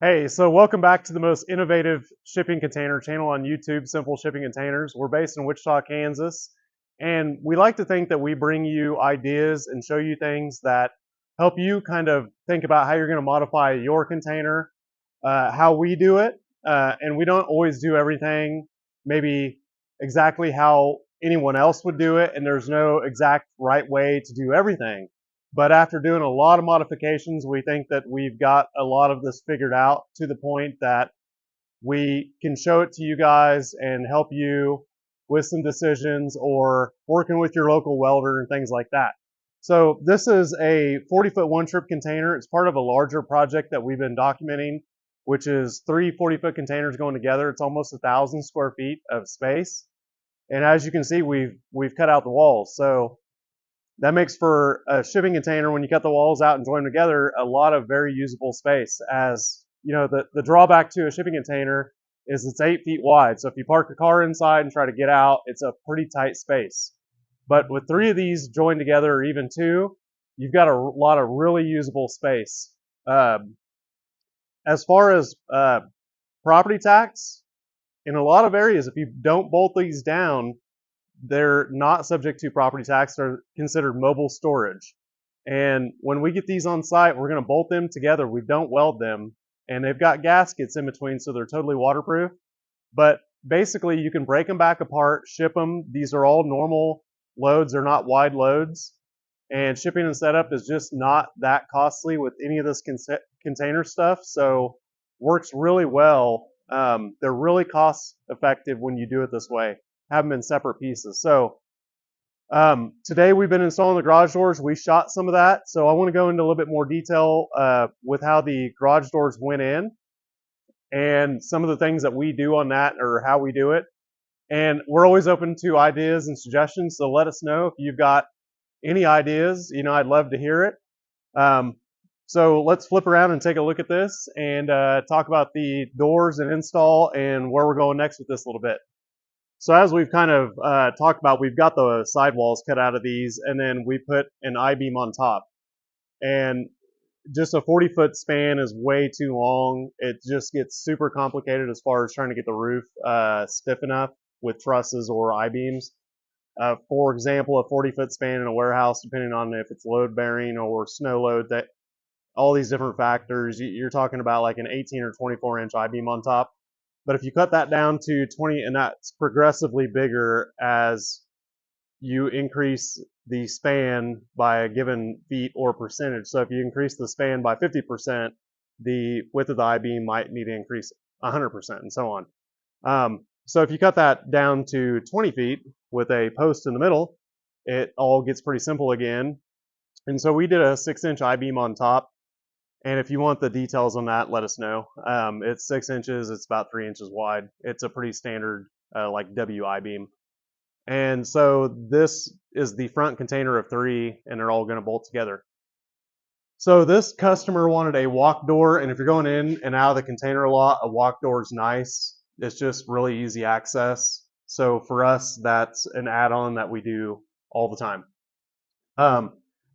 Hey, so welcome back to the most innovative shipping container channel on YouTube, Simple Shipping Containers. We're based in Wichita, Kansas, and we like to think that we bring you ideas and show you things that help you kind of think about how you're going to modify your container, how we do it, and we don't always do everything maybe exactly how anyone else would do it, and there's no exact right way to do everything. But after doing a lot of modifications, we think that we've got a lot of this figured out to the point that we can show it to you guys and help you with some decisions or working with your local welder and things like that. So this is a 40-foot one-trip container. It's part of a larger project that we've been documenting, which is three 40-foot containers going together. It's almost 1,000 square feet of space. And as you can see, we've cut out the walls. So that makes for a shipping container, when you cut the walls out and join them together, a lot of very usable space. As you know, the drawback to a shipping container is it's 8 feet wide. So if you park a car inside and try to get out, it's a pretty tight space. But with three of these joined together, or even two, you've got a lot of really usable space. As far as property tax, in a lot of areas, if you don't bolt these down, they're not subject to property tax. They're considered mobile storage. And when we get these on site, we're going to bolt them together. We don't weld them. And they've got gaskets in between, so they're totally waterproof. But basically, you can break them back apart, ship them. These are all normal loads. They're not wide loads. And shipping and setup is just not that costly with any of this container stuff. So works really well. They're really cost effective when you do it this way. Have them in separate pieces. So today we've been installing the garage doors. We shot some of that. So I want to go into a little bit more detail with how the garage doors went in and some of the things that we do on that, or how we do it. And we're always open to ideas and suggestions. So let us know if you've got any ideas. I'd love to hear it. So let's flip around and take a look at this and talk about the doors and install and where we're going next with this a little bit. So as we've kind of talked about, we've got the sidewalls cut out of these, and then we put an I-beam on top. And just a 40-foot span is way too long. It just gets super complicated as far as trying to get the roof stiff enough with trusses or I-beams. For example, a 40-foot span in a warehouse, depending on if it's load bearing or snow load, that all these different factors, you're talking about like an 18 or 24 inch I-beam on top. But if you cut that down to 20, and that's progressively bigger as you increase the span by a given feet or percentage. So if you increase the span by 50%, the width of the I-beam might need to increase 100% and so on. So if you cut that down to 20 feet with a post in the middle, it all gets pretty simple again. And so we did a 6-inch I-beam on top. And if you want the details on that, let us know. It's 6 inches. It's about 3 inches wide. It's a pretty standard like WI beam. And so this is the front container of 3, and they're all going to bolt together. So this customer wanted a walk door, and if you're going in and out of the container a lot, a walk door is nice. It's just really easy access. So for us, that's an add-on that we do all the time.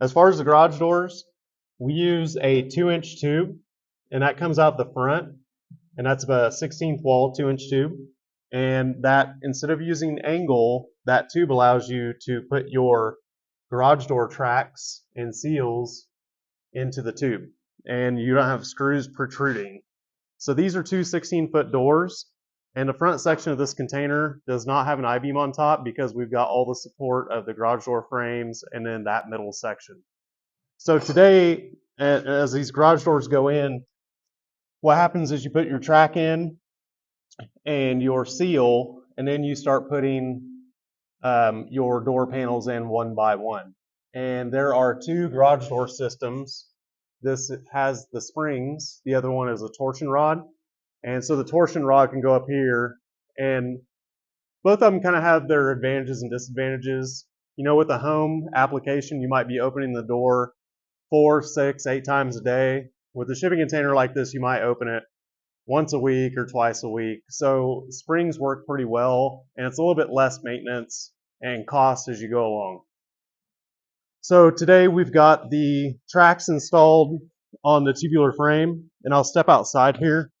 As far as the garage doors, we use a 2-inch tube, and that comes out the front, and that's about a 16th wall 2-inch tube. And that, instead of using angle, that tube allows you to put your garage door tracks and seals into the tube, and you don't have screws protruding. So these are two 16-foot doors, and the front section of this container does not have an I-beam on top because we've got all the support of the garage door frames and then that middle section. So today, as these garage doors go in, what happens is you put your track in and your seal, and then you start putting your door panels in one by one. And there are 2 garage door systems. This has the springs. The other one is a torsion rod. And so the torsion rod can go up here, and both of them kind of have their advantages and disadvantages. With a home application, you might be opening the door 4, 6, 8 times a day. With a shipping container like this, you might open it once a week or twice a week. So springs work pretty well, and it's a little bit less maintenance and cost as you go along. So today we've got the tracks installed on the tubular frame, and I'll step outside here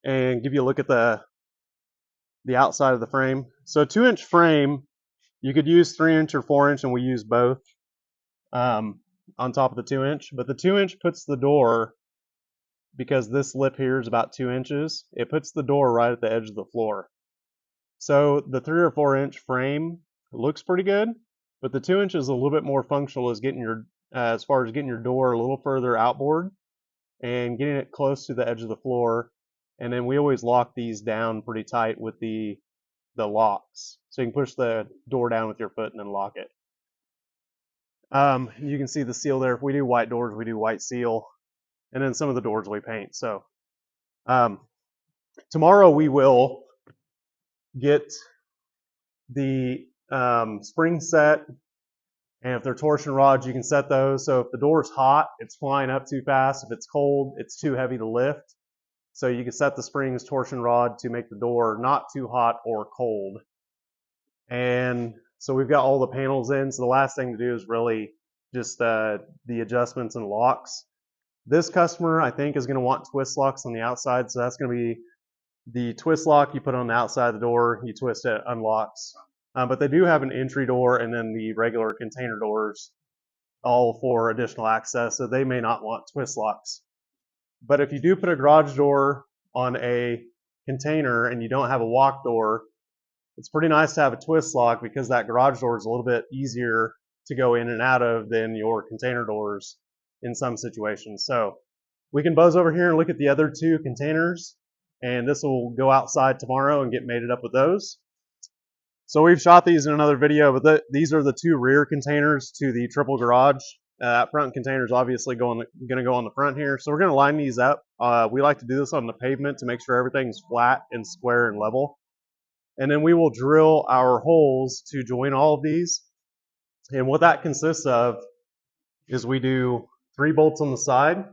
and give you a look at the outside of the frame. So a 2-inch frame, you could use 3-inch or 4-inch, and we use both on top of the 2-inch. But the 2-inch puts the door, because this lip here is about 2 inches, it puts the door right at the edge of the floor. So the 3 or 4-inch frame looks pretty good, but the 2-inch is a little bit more functional as getting your as far as getting your door a little further outboard and getting it close to the edge of the floor. And then we always lock these down pretty tight with the locks, so you can push the door down with your foot and then lock it. You can see the seal there. If we do white doors, we do white seal, and then some of the doors we paint. So tomorrow we will get the spring set, and if they're torsion rods, you can set those. So if the door's hot, it's flying up too fast. If it's cold, it's too heavy to lift. So you can set the springs torsion rod to make the door not too hot or cold. And so we've got all the panels in. So the last thing to do is really just the adjustments and locks. This customer, I think, is going to want twist locks on the outside. So that's going to be the twist lock you put on the outside of the door. You twist it, unlocks. But they do have an entry door and then the regular container doors, all for additional access. So they may not want twist locks. But if you do put a garage door on a container and you don't have a walk door, it's pretty nice to have a twist lock, because that garage door is a little bit easier to go in and out of than your container doors in some situations. So we can buzz over here and look at the other 2 containers, and this will go outside tomorrow and get mated up with those. So we've shot these in another video, but these are the 2 rear containers to the triple garage. That front container is obviously going to go on the front here. So we're going to line these up. We like to do this on the pavement to make sure everything's flat and square and level. And then we will drill our holes to join all of these. And what that consists of is we do 3 bolts on the side,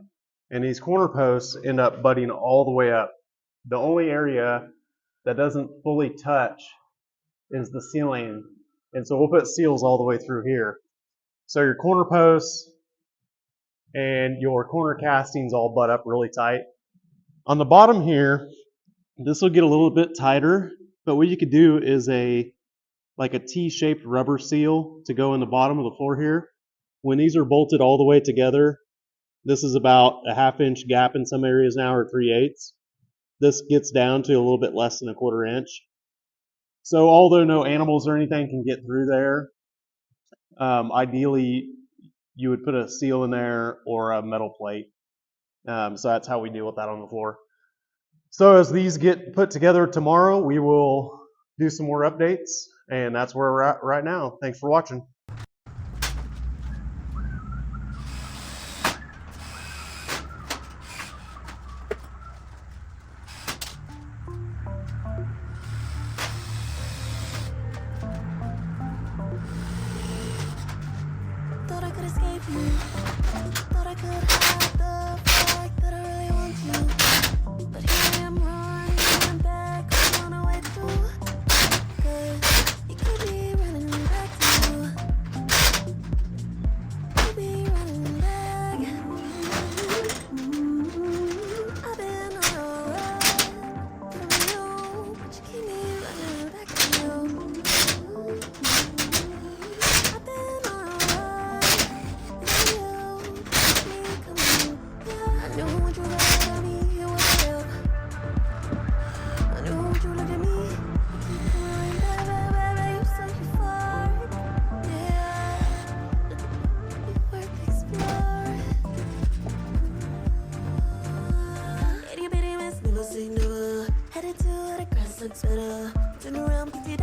and these corner posts end up butting all the way up. The only area that doesn't fully touch is the ceiling. And so we'll put seals all the way through here. So your corner posts and your corner castings all butt up really tight. On the bottom here, this will get a little bit tighter, but what you could do is like a T-shaped rubber seal to go in the bottom of the floor here. When these are bolted all the way together, this is about a 1/2 inch gap in some areas now, or 3/8. This gets down to a little bit less than a 1/4 inch. So although no animals or anything can get through there, ideally you would put a seal in there or a metal plate. So that's how we deal with that on the floor. So as these get put together tomorrow, we will do some more updates, and that's where we're at right now. Thanks for watching. Thought I could escape you. Thought I could hide the fact that I really want you. But here I am running back on a way through. 'Cause you could be running back to you. Could be running back. I've been on a run from you, but you keep me running back to you. Headed to the grass looks better. Turn around, 50